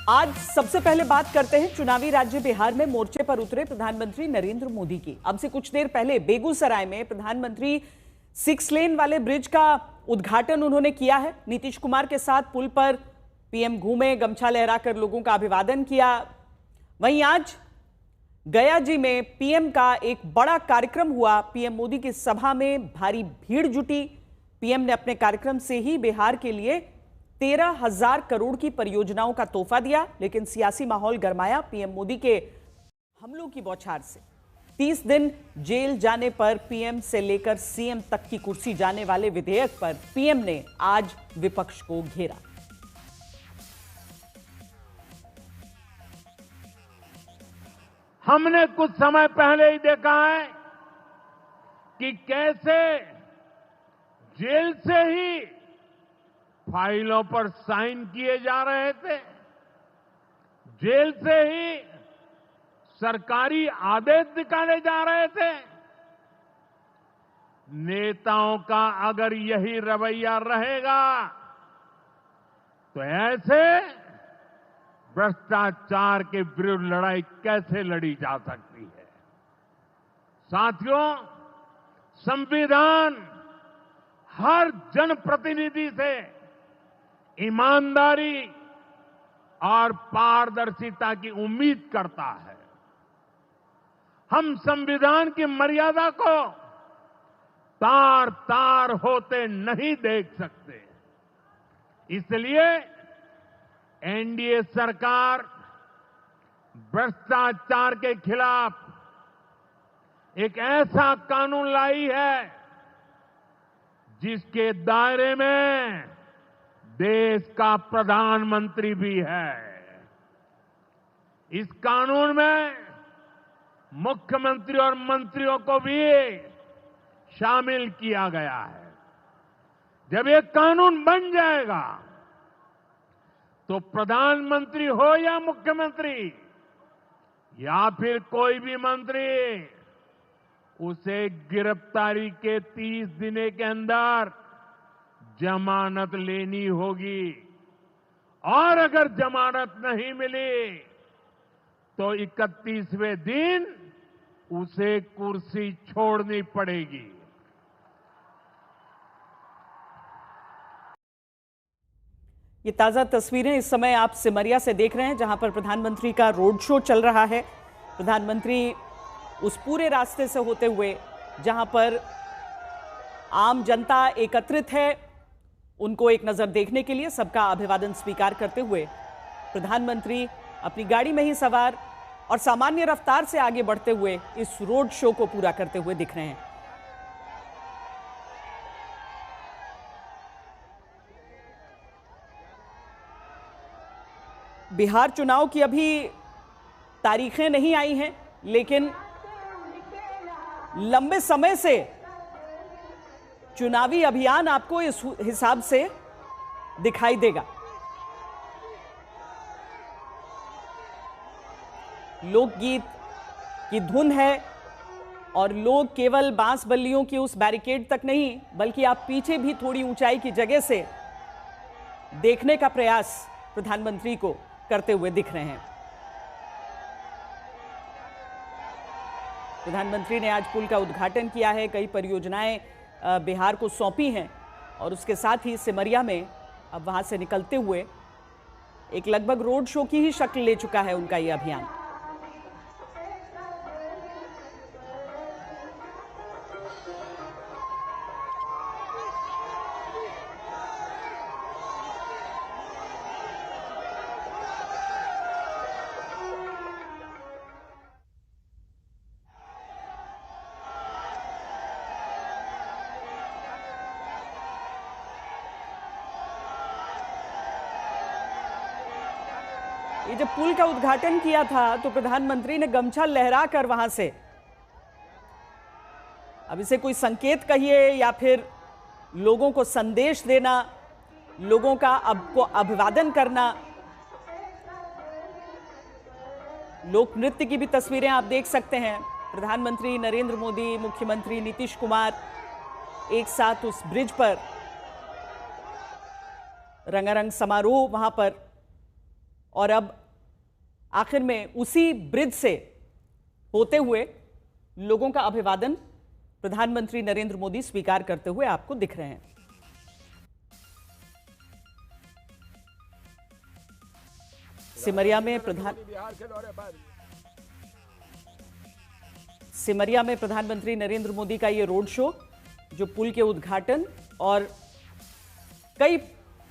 आज सबसे पहले बात करते हैं चुनावी राज्य बिहार में मोर्चे पर उतरे प्रधानमंत्री नरेंद्र मोदी की। अब से कुछ देर पहले बेगूसराय में प्रधानमंत्री 6 लेन वाले ब्रिज का उद्घाटन उन्होंने किया है। नीतीश कुमार के साथ पुल पर पीएम घूमे, गमछा लहराकर लोगों का अभिवादन किया। वहीं आज गया जी में पीएम का एक बड़ा कार्यक्रम हुआ। पीएम मोदी की सभा में भारी भीड़ जुटी। पीएम ने अपने कार्यक्रम से ही बिहार के लिए 13,000 करोड़ की परियोजनाओं का तोहफा दिया, लेकिन सियासी माहौल गरमाया पीएम मोदी के हमलों की बौछार से। 30 दिन जेल जाने पर पीएम से लेकर सीएम तक की कुर्सी जाने वाले विधेयक पर पीएम ने आज विपक्ष को घेरा। हमने कुछ समय पहले ही देखा है कि कैसे जेल से ही फाइलों पर साइन किए जा रहे थे, जेल से ही सरकारी आदेश निकाले जा रहे थे। नेताओं का अगर यही रवैया रहेगा तो ऐसे भ्रष्टाचार के विरुद्ध लड़ाई कैसे लड़ी जा सकती है। साथियों, संविधान हर जनप्रतिनिधि से ईमानदारी और पारदर्शिता की उम्मीद करता है। हम संविधान की मर्यादा को तार तार होते नहीं देख सकते। इसलिए एनडीए सरकार भ्रष्टाचार के खिलाफ एक ऐसा कानून लाई है जिसके दायरे में देश का प्रधानमंत्री भी है। इस कानून में मुख्यमंत्री और मंत्रियों को भी शामिल किया गया है। जब ये कानून बन जाएगा तो प्रधानमंत्री हो या मुख्यमंत्री या फिर कोई भी मंत्री, उसे गिरफ्तारी के 30 दिन के अंदर जमानत लेनी होगी और अगर जमानत नहीं मिली तो 31वें दिन उसे कुर्सी छोड़नी पड़ेगी। ये ताजा तस्वीरें इस समय आप सिमरिया से देख रहे हैं, जहां पर प्रधानमंत्री का रोड शो चल रहा है। प्रधानमंत्री उस पूरे रास्ते से होते हुए जहां पर आम जनता एकत्रित है, उनको एक नजर देखने के लिए सबका अभिवादन स्वीकार करते हुए प्रधानमंत्री अपनी गाड़ी में ही सवार और सामान्य रफ्तार से आगे बढ़ते हुए इस रोड शो को पूरा करते हुए दिख रहे हैं। बिहार चुनाव की अभी तारीखें नहीं आई हैं, लेकिन लंबे समय से चुनावी अभियान आपको इस हिसाब से दिखाई देगा। लोकगीत की धुन है और लोग केवल बांस बल्लियों की उस बैरिकेड तक नहीं, बल्कि आप पीछे भी थोड़ी ऊंचाई की जगह से देखने का प्रयास प्रधानमंत्री को करते हुए दिख रहे हैं। प्रधानमंत्री ने आज पुल का उद्घाटन किया है, कई परियोजनाएं बिहार को सौंपी हैं और उसके साथ ही सिमरिया में अब वहां से निकलते हुए एक लगभग रोड शो की ही शक्ल ले चुका है उनका यह अभियान। ये जब पुल का उद्घाटन किया था तो प्रधानमंत्री ने गमछा लहरा कर वहां से, अब इसे कोई संकेत कहिए या फिर लोगों को संदेश देना, लोगों का को अभिवादन करना। लोक नृत्य की भी तस्वीरें आप देख सकते हैं। प्रधानमंत्री नरेंद्र मोदी, मुख्यमंत्री नीतीश कुमार एक साथ उस ब्रिज पर, रंगारंग समारोह वहां पर और अब आखिर में उसी ब्रिज से होते हुए लोगों का अभिवादन प्रधानमंत्री नरेंद्र मोदी स्वीकार करते हुए आपको दिख रहे हैं। सिमरिया में प्रधानमंत्री नरेंद्र मोदी का ये रोड शो, जो पुल के उद्घाटन और कई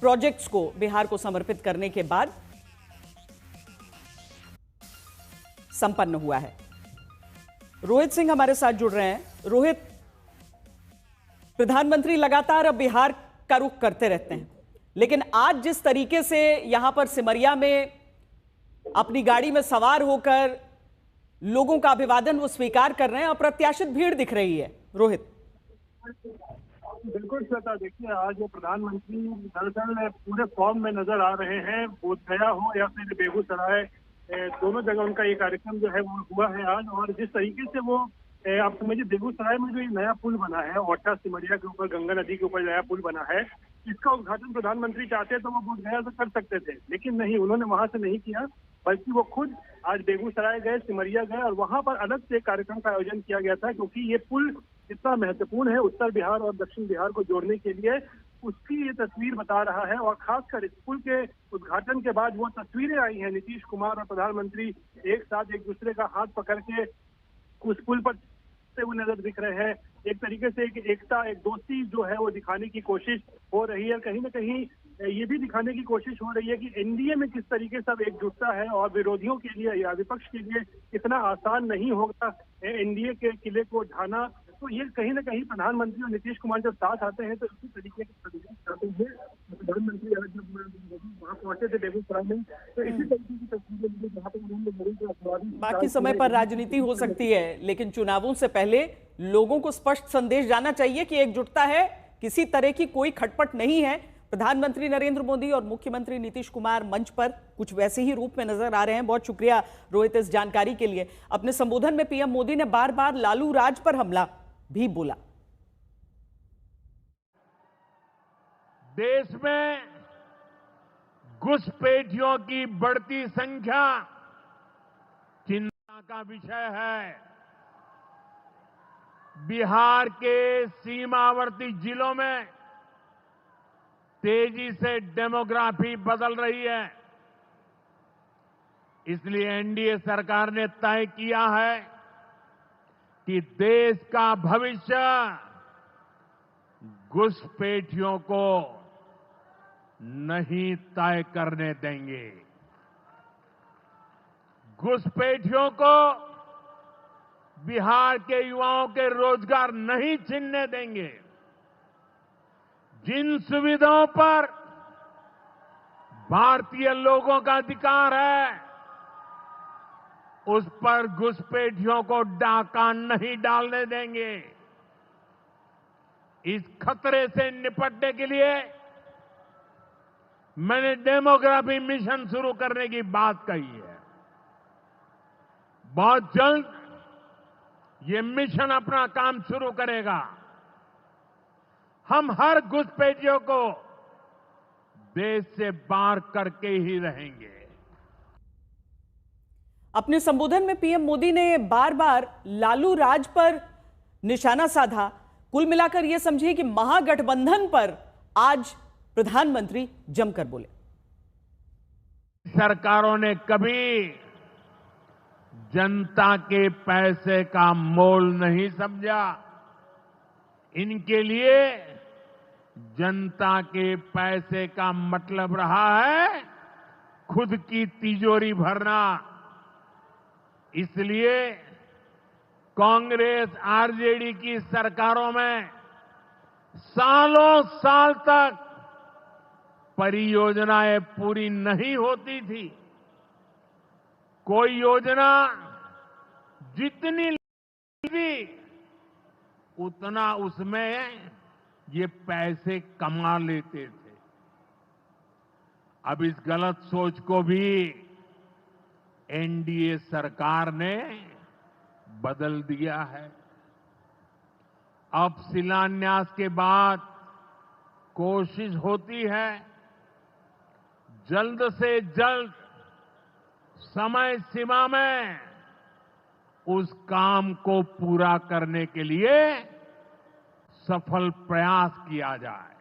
प्रोजेक्ट्स को बिहार को समर्पित करने के बाद संपन्न हुआ है। रोहित सिंह हमारे साथ जुड़ रहे हैं। रोहित, प्रधानमंत्री लगातार अब बिहार का रुख करते रहते हैं, लेकिन आज जिस तरीके से यहां पर सिमरिया में अपनी गाड़ी में सवार होकर लोगों का अभिवादन वो स्वीकार कर रहे हैं, अप्रत्याशित भीड़ दिख रही है। रोहित। बिल्कुल श्वेता, देखिए आज प्रधानमंत्री दरअसल पूरे फॉर्म में नजर आ रहे हैं। बोधगया हो या फिर बेगूसराय, दोनों जगह उनका ये कार्यक्रम जो है वो हुआ है आज। और जिस तरीके से वो आप समझिए, बेगूसराय में जो ये नया पुल बना है ओठा सिमरिया के ऊपर, गंगा नदी के ऊपर नया पुल बना है, इसका उद्घाटन प्रधानमंत्री चाहते तो वो बोधगया से कर सकते थे, लेकिन नहीं, उन्होंने वहां से नहीं किया, बल्कि वो खुद आज बेगूसराय गए, सिमरिया गए और वहां पर अलग से कार्यक्रम का आयोजन किया गया था। क्योंकि ये पुल इतना महत्वपूर्ण है उत्तर बिहार और दक्षिण बिहार को जोड़ने के लिए, उसकी ये तस्वीर बता रहा है। और खासकर इस पुल के उद्घाटन के बाद वो तस्वीरें आई हैं, नीतीश कुमार और प्रधानमंत्री एक साथ एक दूसरे का हाथ पकड़ के उस पुल पर चलते हुए नजर दिख रहे हैं। एक तरीके से एक एकता, एक दोस्ती जो है वो दिखाने की कोशिश हो रही है। कहीं ना कहीं ये भी दिखाने की कोशिश हो रही है कि एनडीए में किस तरीके से अब एकजुटता है और विरोधियों के लिए या विपक्ष के लिए इतना आसान नहीं होगा एनडीए के किले को ढाना। तो ये कहीं ना कहीं प्रधानमंत्री और नीतीश कुमार जब साथ आते हैं तो इसी तरीके के प्रधानमंत्री जब वहाँ पहुंचे थे बेगूसराय में, तो इसी तरीके की तस्वीरें जहाँ पर उन्होंने बाकी समय पर राजनीति हो सकती है, लेकिन चुनावों से पहले लोगों को स्पष्ट संदेश जाना चाहिए कि एकजुटता है, किसी तरह की कोई खटपट नहीं है। प्रधानमंत्री नरेंद्र मोदी और मुख्यमंत्री नीतीश कुमार मंच पर कुछ वैसे ही रूप में नजर आ रहे हैं। बहुत शुक्रिया रोहित इस जानकारी के लिए। अपने संबोधन में पीएम मोदी ने बार बार लालू राज पर हमला भी बोला। देश में घुसपैठियों की बढ़ती संख्या चिंता का विषय है। बिहार के सीमावर्ती जिलों में तेजी से डेमोग्राफी बदल रही है। इसलिए एनडीए सरकार ने तय किया है कि देश का भविष्य घुसपैठियों को नहीं तय करने देंगे। घुसपैठियों को बिहार के युवाओं के रोजगार नहीं छीनने देंगे। जिन सुविधाओं पर भारतीय लोगों का अधिकार है, उस पर घुसपैठियों को डाका नहीं डालने देंगे। इस खतरे से निपटने के लिए मैंने डेमोग्राफी मिशन शुरू करने की बात कही है। बहुत जल्द ये मिशन अपना काम शुरू करेगा। हम हर घुसपैठियों को देश से बाहर करके ही रहेंगे। अपने संबोधन में पीएम मोदी ने बार बार लालू राज पर निशाना साधा। कुल मिलाकर यह समझिए कि महागठबंधन पर आज प्रधानमंत्री जमकर बोले। सरकारों ने कभी जनता के पैसे का मोल नहीं समझा। इनके लिए जनता के पैसे का मतलब रहा है खुद की तिजोरी भरना। इसलिए कांग्रेस आरजेडी की सरकारों में सालों साल तक परियोजनाएं पूरी नहीं होती थी। कोई योजना जितनी थी उतना उसमें ये पैसे कमा लेते थे। अब इस गलत सोच को भी एनडीए सरकार ने बदल दिया है। अब शिलान्यास के बाद कोशिश होती है जल्द से जल्द समय सीमा में उस काम को पूरा करने के लिए सफल प्रयास किया जाए।